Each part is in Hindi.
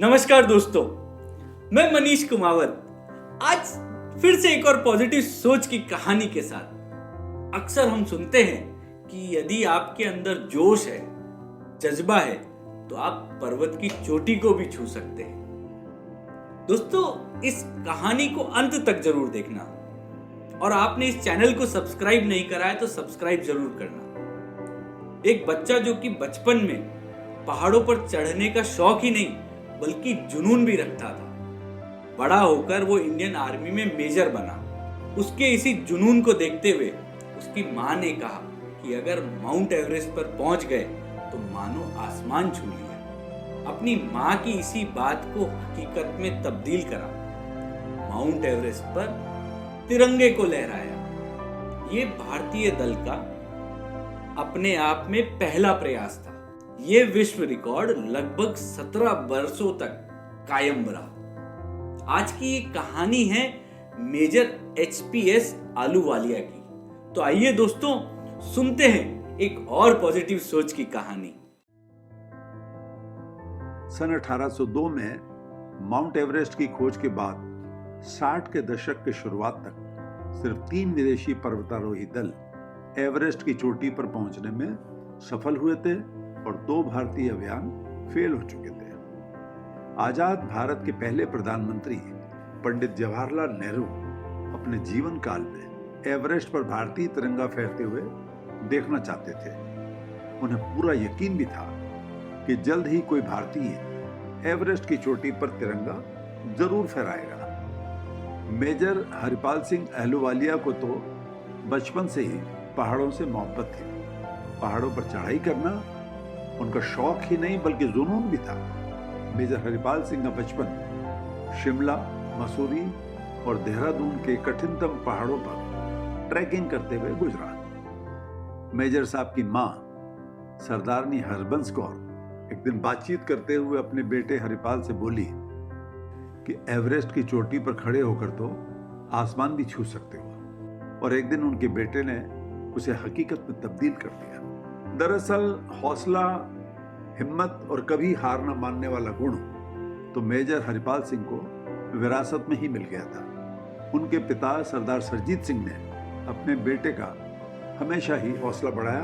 नमस्कार दोस्तों, मैं मनीष कुमावत आज फिर से एक और पॉजिटिव सोच की कहानी के साथ। अक्सर हम सुनते हैं कि यदि आपके अंदर जोश है, जज्बा है, तो आप पर्वत की चोटी को भी छू सकते हैं। दोस्तों, इस कहानी को अंत तक जरूर देखना और आपने इस चैनल को सब्सक्राइब नहीं करा है तो सब्सक्राइब जरूर करना। एक बच्चा जो कि बचपन में पहाड़ों पर चढ़ने का शौक ही नहीं बल्कि जुनून भी रखता था, बड़ा होकर वो इंडियन आर्मी में मेजर बना। उसके इसी जुनून को देखते हुए उसकी माँ ने कहा कि अगर माउंट एवरेस्ट पर पहुंच गए तो मानो आसमान छू लिया। अपनी माँ की इसी बात को हकीकत में तब्दील करा, माउंट एवरेस्ट पर तिरंगे को लहराया। ये भारतीय दल का अपने आप में पहला प्रयास था। ये विश्व रिकॉर्ड लगभग 17 वर्षों तक कायम रहा। आज की ये कहानी है मेजर HPS आलूवालिया की। तो आइए दोस्तों, सुनते हैं एक और पॉजिटिव सोच की कहानी। सन 1802 में माउंट एवरेस्ट की खोज के बाद 60 के दशक के शुरुआत तक सिर्फ 3 विदेशी पर्वतारोही दल एवरेस्ट की चोटी पर पहुंचने में सफल हुए थे और 2 भारतीय अभियान फेल हो चुके थे। आजाद भारत के पहले प्रधानमंत्री पंडित जवाहरलाल नेहरू अपने जीवन काल में एवरेस्ट पर भारतीय तिरंगा फहरते हुए देखना चाहते थे। उन्हें पूरा यकीन भी था कि जल्द ही कोई भारतीय एवरेस्ट की चोटी पर तिरंगा जरूर फहराएगा। मेजर हरिपाल सिंह अहलूवालिया को तो बचपन से ही पहाड़ों से मोहब्बत थी। पहाड़ों पर चढ़ाई करना उनका शौक ही नहीं बल्कि जुनून भी था। मेजर हरिपाल सिंह का बचपन शिमला, मसूरी और देहरादून के कठिनतम पहाड़ों पर ट्रैकिंग करते हुए गुजरा। मेजर साहब की मां सरदारनी हरबंस कौर एक दिन बातचीत करते हुए अपने बेटे हरिपाल से बोली कि एवरेस्ट की चोटी पर खड़े होकर तो आसमान भी छू सकते हो। और एक दिन उनके बेटे ने उसे हकीकत में तब्दील कर दिया। दरअसल हौसला, हिम्मत और कभी हार न मानने वाला गुण तो मेजर हरिपाल सिंह को विरासत में ही मिल गया था। उनके पिता सरदार सरजीत सिंह ने अपने बेटे का हमेशा ही हौसला बढ़ाया।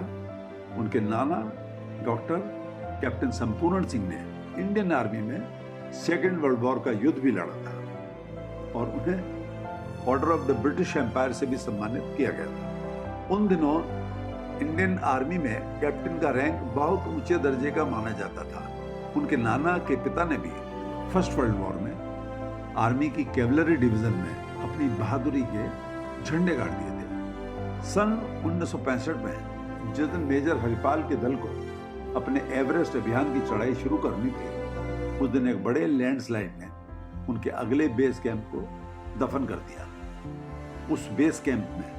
उनके नाना डॉक्टर कैप्टन संपूर्ण सिंह ने इंडियन आर्मी में सेकेंड वर्ल्ड वॉर का युद्ध भी लड़ा था और उन्हें order of the British empire से भी सम्मानित किया गया था। उन दिनों इंडियन आर्मी में कैप्टन का रैंक बहुत ऊंचे दर्जे का माना जाता था। उनके नाना के पिता ने भी फर्स्ट वर्ल्ड वॉर में आर्मी की कैवलरी डिवीजन में अपनी बहादुरी के झंडे गाड़ दिए थे। सन 1965 में जिस दिन मेजर हरिपाल के दल को अपने एवरेस्ट अभियान की चढ़ाई शुरू करनी थी, उस दिन एक बड़े लैंडस्लाइड ने उनके अगले बेस कैंप को दफन कर दिया। उस बेस कैंप में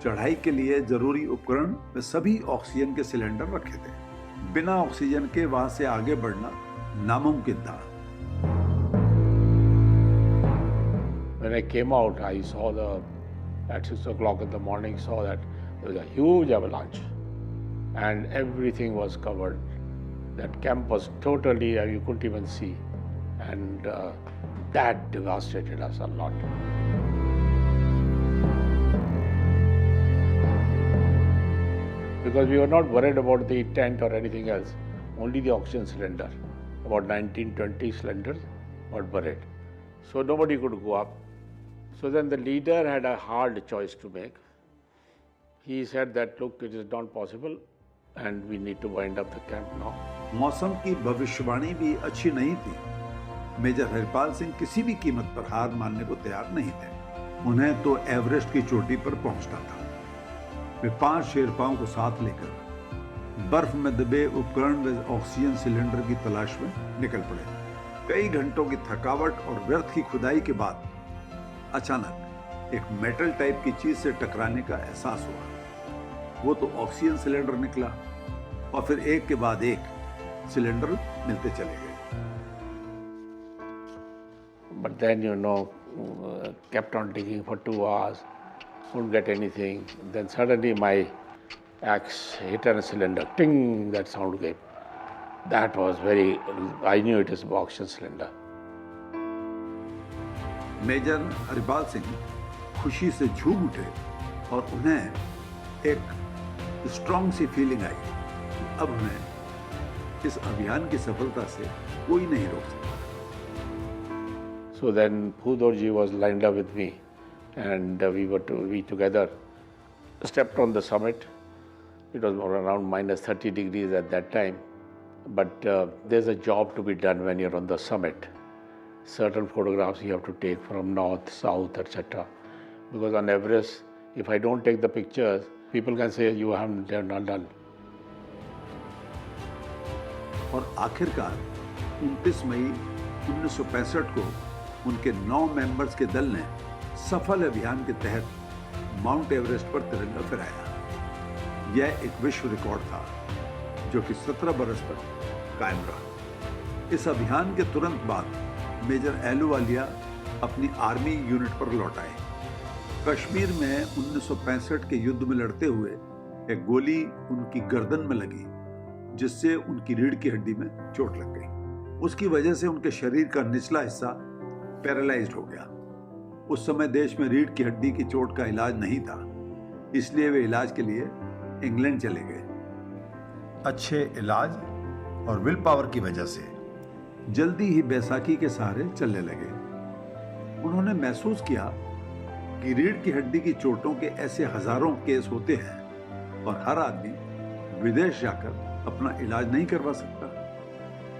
चढ़ाई के लिए जरूरी उपकरण व सभी ऑक्सीजन के सिलेंडर रखे थे। बिना ऑक्सीजन के वहां से आगे बढ़ना नामुमकिन था। When I came out, I saw at 6 o'clock in the morning, saw that there was a huge avalanche and everything was covered. That camp was totally, you couldn't even see, and that devastated us a lot. Because we were not worried about the tent or anything else, only the oxygen cylinder. About 19-20 cylinders were buried. So nobody could go up. So then the leader had a hard choice to make. He said that, look, it is not possible and we need to wind up the camp now. मौसम की भविष्यवाणी भी अच्छी नहीं थी। मेजर हरिपाल सिंह किसी भी कीमत पर हार मानने को तैयार नहीं थे। उन्हें तो एवरेस्ट की चोटी पर पहुंचना था। वे 5 शेरपाओं को साथ लेकर बर्फ में दबे उपकरण व ऑक्सीजन सिलेंडर की तलाश में निकल पड़े। कई घंटों की थकावट और व्यर्थ की खुदाई के बाद अचानक एक मेटल टाइप की चीज से टकराने का एहसास हुआ। वो तो ऑक्सीजन सिलेंडर निकला और फिर एक के बाद एक सिलेंडर मिलते चले गए। But then, kept on digging for 2 hours, couldn't get anything. Then suddenly my axe hit on a cylinder. Ting, that sound came. That was very, I knew it is oxygen cylinder. Major Haripal Singh खुशी से झूम उठे और उन्हें एक स्ट्रॉन्ग सी फीलिंग आई कि अब उन्हें इस अभियान की सफलता से कोई नहीं रोक सकता। So then Phudorji was lined up with me, and we together stepped on the summit. It was around minus 30 degrees at that time, but there's a job to be done when you're on the summit. Certain photographs you have to take from north, south, etc. Because on Everest, if I don't take the pictures, people can say you haven't not done. और आखिरकार 29 मई 1965 को उनके 9 मेंबर्स के दल ने सफल अभियान के तहत माउंट एवरेस्ट पर तिरंगा फहराया। यह एक विश्व रिकॉर्ड था जो कि 17 बरस तक कायम रहा। इस अभियान के तुरंत बाद मेजर एलूवालिया अपनी आर्मी यूनिट पर लौट आए। कश्मीर में 1965 के युद्ध में लड़ते हुए एक गोली उनकी गर्दन में लगी, जिससे उनकी रीढ़ की हड्डी में चोट लग गई। उसकी वजह से उनके शरीर का निचला हिस्सा पैरालाइज्ड हो गया। उस समय देश में रीढ़ की हड्डी की चोट का इलाज नहीं था, इसलिए वे इलाज के लिए इंग्लैंड चले गए। अच्छे इलाज और विल पावर की वजह से जल्दी ही बैसाखी के सहारे चलने लगे। उन्होंने महसूस किया कि रीढ़ की हड्डी की चोटों के ऐसे हजारों केस होते हैं और हर आदमी विदेश जाकर अपना इलाज नहीं करवा सकता।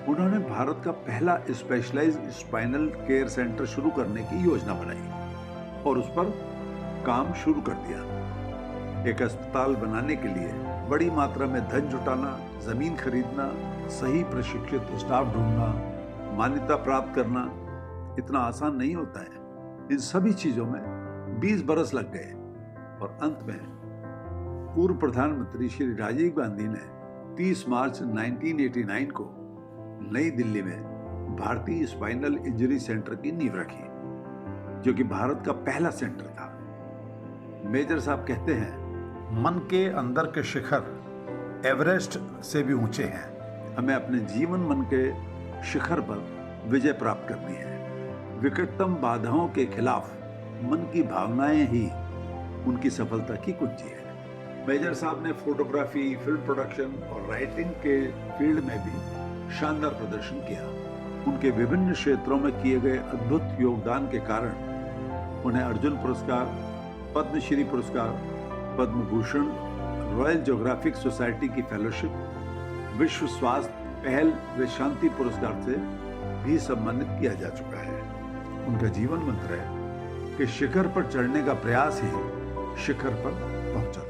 उन्होंने भारत का पहला स्पेशलाइज्ड स्पाइनल केयर सेंटर शुरू करने की योजना बनाई और उस पर काम शुरू कर दिया। एक अस्पताल बनाने के लिए बड़ी मात्रा में धन जुटाना, जमीन खरीदना, सही प्रशिक्षित स्टाफ ढूंढना, मान्यता प्राप्त करना इतना आसान नहीं होता है। इन सभी चीजों में 20 बरस लग गए और अंत में पूर्व प्रधानमंत्री श्री राजीव गांधी ने 30 मार्च 1989 को नई दिल्ली में भारतीय स्पाइनल इंजरी सेंटर की नींव रखी, जो कि भारत का पहला सेंटर था। मेजर साहब कहते हैं, मन के अंदर के शिखर एवरेस्ट से भी ऊंचे हैं। हमें अपने जीवन मन के शिखर पर विजय प्राप्त करनी है। विकटतम बाधाओं के खिलाफ मन की भावनाएं ही उनकी सफलता की कुंजी है। मेजर साहब ने फोटोग्राफी, फिल्म प्रोडक्शन और राइटिंग के फील्ड में भी शानदार प्रदर्शन किया। उनके विभिन्न क्षेत्रों में किए गए अद्भुत योगदान के कारण उन्हें अर्जुन पुरस्कार, पद्मश्री पुरस्कार, Padma Bhushan, royal geographic society की फेलोशिप, विश्व स्वास्थ्य पहल व शांति पुरस्कार से भी सम्मानित किया जा चुका है। उनका जीवन मंत्र है कि शिखर पर चढ़ने का प्रयास ही शिखर पर पहुंचाता है।